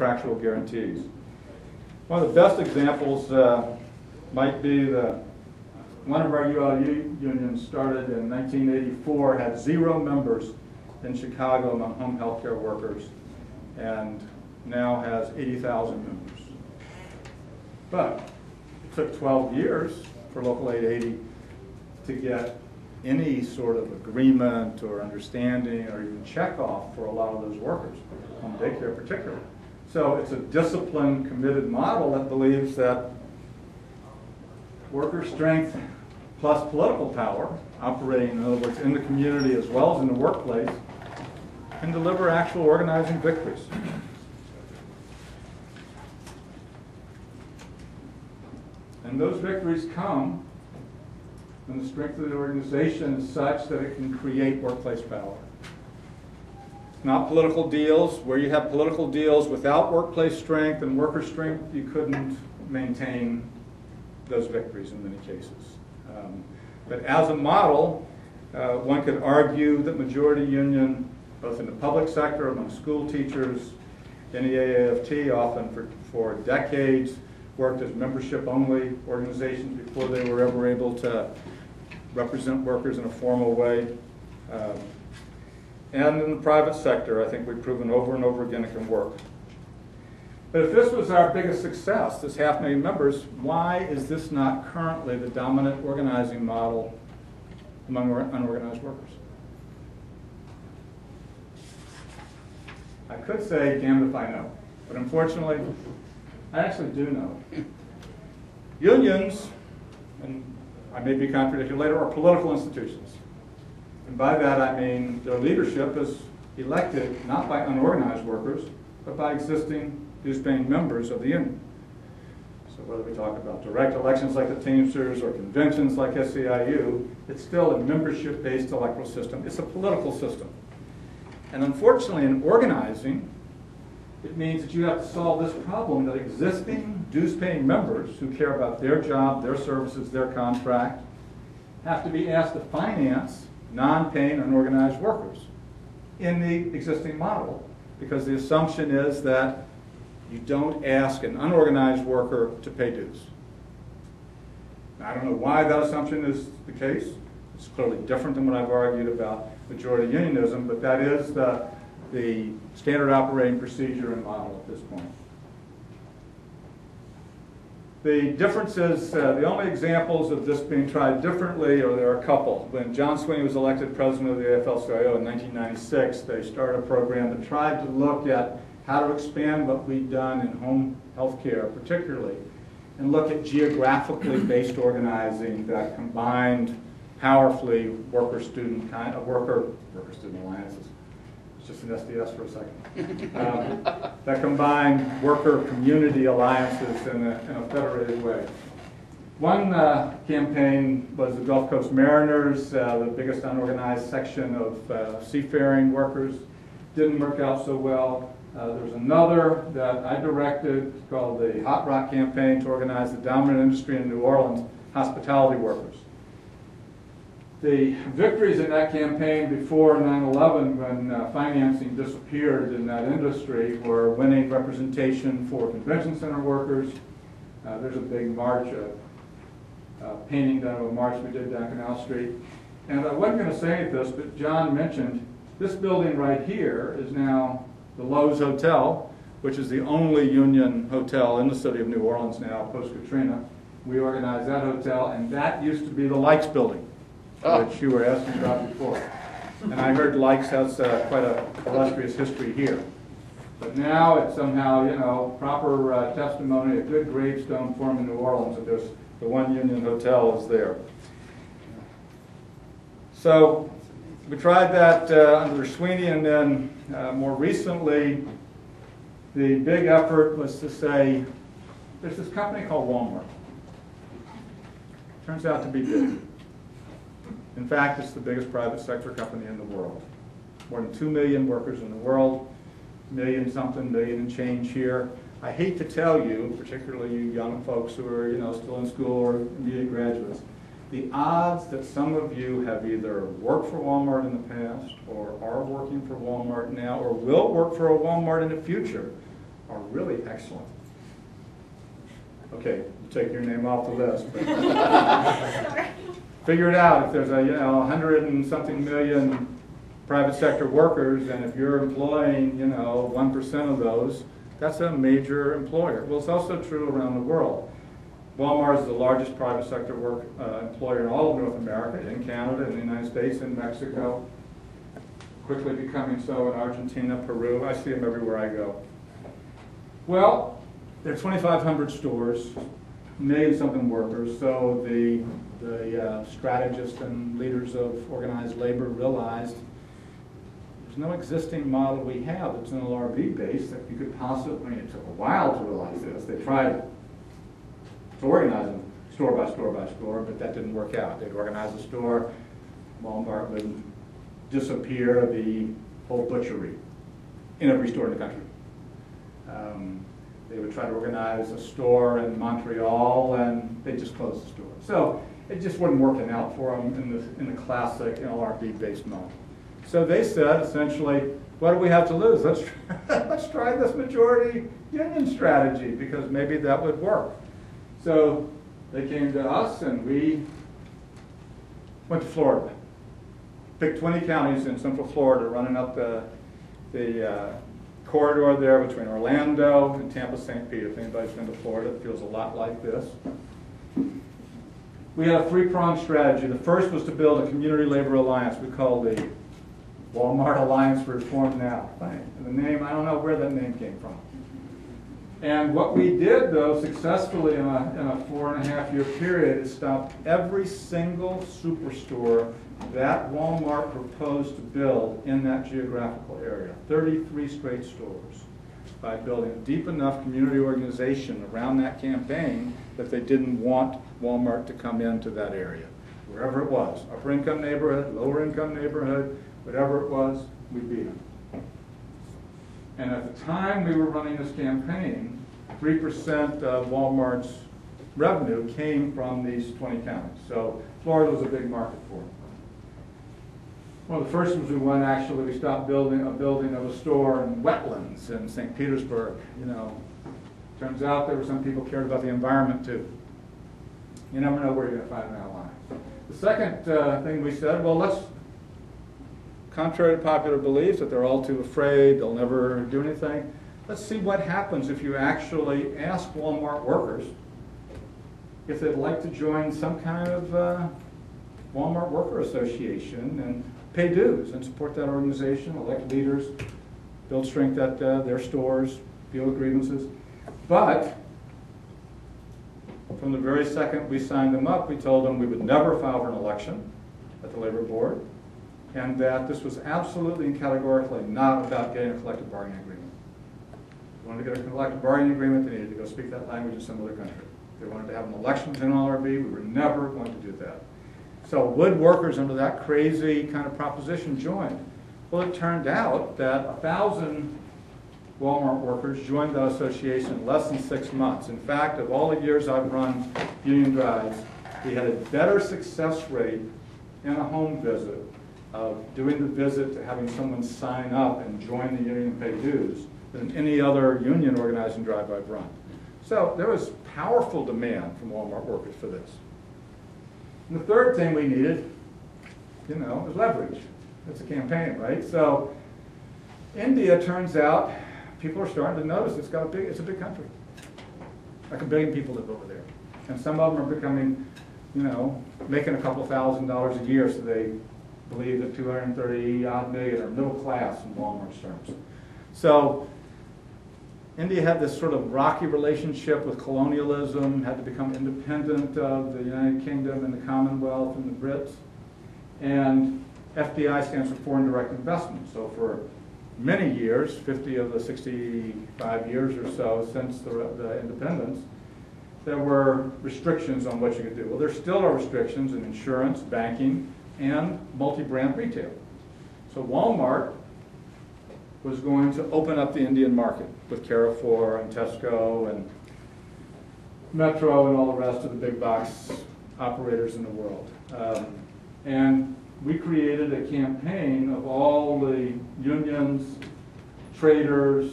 contractual guarantees. One of the best examples might be one of our ULU unions started in 1984, had 0 members in Chicago among home health care workers, and now has 80,000 members. But it took 12 years for Local 880 to get any sort of agreement or understanding or even checkoff for a lot of those workers, home daycare particularly. So it's a disciplined, committed model that believes that worker strength plus political power, operating, in other words, in the community as well as in the workplace, can deliver actual organizing victories. And those victories come when the strength of the organization is such that it can create workplace power. Not political deals. Where you have political deals without workplace strength and worker strength, you couldn't maintain those victories in many cases. But as a model, one could argue that majority union, both in the public sector, among school teachers, in the AAFT, often for decades, worked as membership-only organizations before they were ever able to represent workers in a formal way. And in the private sector, I think we've proven over and over again it can work. But if this was our biggest success, this 500,000 members, why is this not currently the dominant organizing model among unorganized workers? I could say, damned if I know. But unfortunately, I actually do know. Unions, and I may be contradicted later, are political institutions. And by that I mean their leadership is elected not by unorganized workers, but by existing dues-paying members of the union. So whether we talk about direct elections like the Teamsters or conventions like SEIU, it's still a membership-based electoral system. It's a political system. And unfortunately, in organizing, it means that you have to solve this problem that existing dues-paying members who care about their job, their services, their contract, have to be asked to finance non-paying unorganized workers in the existing model, because the assumption is that you don't ask an unorganized worker to pay dues. Now, I don't know why that assumption is the case. It's clearly different than what I've argued about majority unionism, but that is the standard operating procedure and model at this point. The differences, the only examples of this being tried differently, or there are a couple. When John Sweeney was elected president of the AFL-CIO in 1996, they started a program that tried to look at how to expand what we'd done in home health care particularly, and look at geographically based organizing that combined powerfully worker-student alliances. It's just an SDS for a second. That combined worker-community alliances in a federated way. One campaign was the Gulf Coast Mariners, the biggest unorganized section of seafaring workers. Didn't work out so well. There's another that I directed called the Hot Rock Campaign to organize the dominant industry in New Orleans, hospitality workers. The victories in that campaign before 9/11, when financing disappeared in that industry, were winning representation for convention center workers. There's a big march, painting done of a march we did down Canal Street. And I wasn't going to say this, but John mentioned this building right here is now the Lowe's Hotel, which is the only union hotel in the city of New Orleans now, post-Katrina. We organized that hotel, and that used to be the Likes building, which you were asking about before. And I heard Likes has quite a illustrious history here. But now it's somehow, you know, proper testimony, a good gravestone for in New Orleans that there's the one union hotel is there. So we tried that under Sweeney, and then more recently, the big effort was to say, there's this company called Walmart. Turns out to be big. In fact, it's the biggest private sector company in the world. More than 2 million workers in the world, million and change here. I hate to tell you, particularly you young folks who are, you know, still in school or immediate graduates, the odds that some of you have either worked for Walmart in the past or are working for Walmart now or will work for a Walmart in the future are really excellent. Okay, take your name off the list. But figure it out. If there's a 100 and something million private sector workers, and if you're employing 1% of those, that's a major employer. Well, it's also true around the world. Walmart is the largest private sector employer in all of North America, in Canada, in the United States, in Mexico, quickly becoming so in Argentina, Peru. I see them everywhere I go. Well, there are 2,500 stores, million-something workers, so the strategists and leaders of organized labor realized there's no existing model we have that's an LRB base that you could possibly, I mean, it took a while to realize this. They tried to organize them store by store by store, but that didn't work out. They'd organize a store, Walmart would disappear, the whole butchery in every store in the country. They would try to organize a store in Montreal, and they just closed the store. So it just wasn't working out for them in the classic LRB-based model. So they said, essentially, what do we have to lose? Let's try this majority union strategy, because maybe that would work. So they came to us, and we went to Florida. Picked 20 counties in Central Florida, running up the corridor there between Orlando and Tampa-St. Pete. If anybody's been to Florida, it feels a lot like this. We had a three-pronged strategy. The first was to build a community labor alliance we called the Walmart Alliance for Reform Now. And the name, I don't know where that name came from. And what we did, though, successfully in a 4.5-year period is stop every single superstore that Walmart proposed to build in that geographical area, 33 straight stores, by building a deep enough community organization around that campaign that they didn't want Walmart to come into that area. Wherever it was, upper income neighborhood, lower income neighborhood, whatever it was, we beat them. And at the time we were running this campaign, 3% of Walmart's revenue came from these 20 counties. So Florida was a big market for them. One of the first ones we won, actually, we stopped building a building of a store in wetlands in St. Petersburg. Turns out there were some people cared about the environment too. You never know where you're going to find that line. The second thing we said, well, let's, contrary to popular beliefs that they're all too afraid, they'll never do anything, let's see what happens if you actually ask Walmart workers if they'd like to join some kind of Walmart Worker Association and pay dues and support that organization, elect leaders, build strength at their stores, deal with grievances. But from the very second we signed them up, we told them we would never file for an election at the Labor Board, and that this was absolutely and categorically not about getting a collective bargaining agreement. If they wanted to get a collective bargaining agreement, they needed to go speak that language in some other country. If they wanted to have an election in LRB, we were never going to do that. So would workers under that crazy kind of proposition join? Well, it turned out that 1,000 Walmart workers joined that association in less than 6 months. In fact, of all the years I've run union drives, we had a better success rate in a home visit of doing the visit to having someone sign up and join the union and pay dues than any other union organizing drive I've run. So there was powerful demand from Walmart workers for this. And the third thing we needed, is leverage. It's a campaign, right? So India, turns out, people are starting to notice it's a big country. Like 1 billion people live over there. And some of them are becoming, making a couple $1,000s a year, so they believe that 230-odd million are middle class in Walmart's terms. So India had this sort of rocky relationship with colonialism, had to become independent of the United Kingdom and the Commonwealth and the Brits. And FDI stands for Foreign Direct Investment. So for many years, 50 of the 65 years or so since the independence, there were restrictions on what you could do. Well, there still are restrictions in insurance, banking, and multi-brand retail. So Walmart was going to open up the Indian market with Carrefour and Tesco and Metro and all the rest of the big box operators in the world. And we created a campaign of all the unions, traders,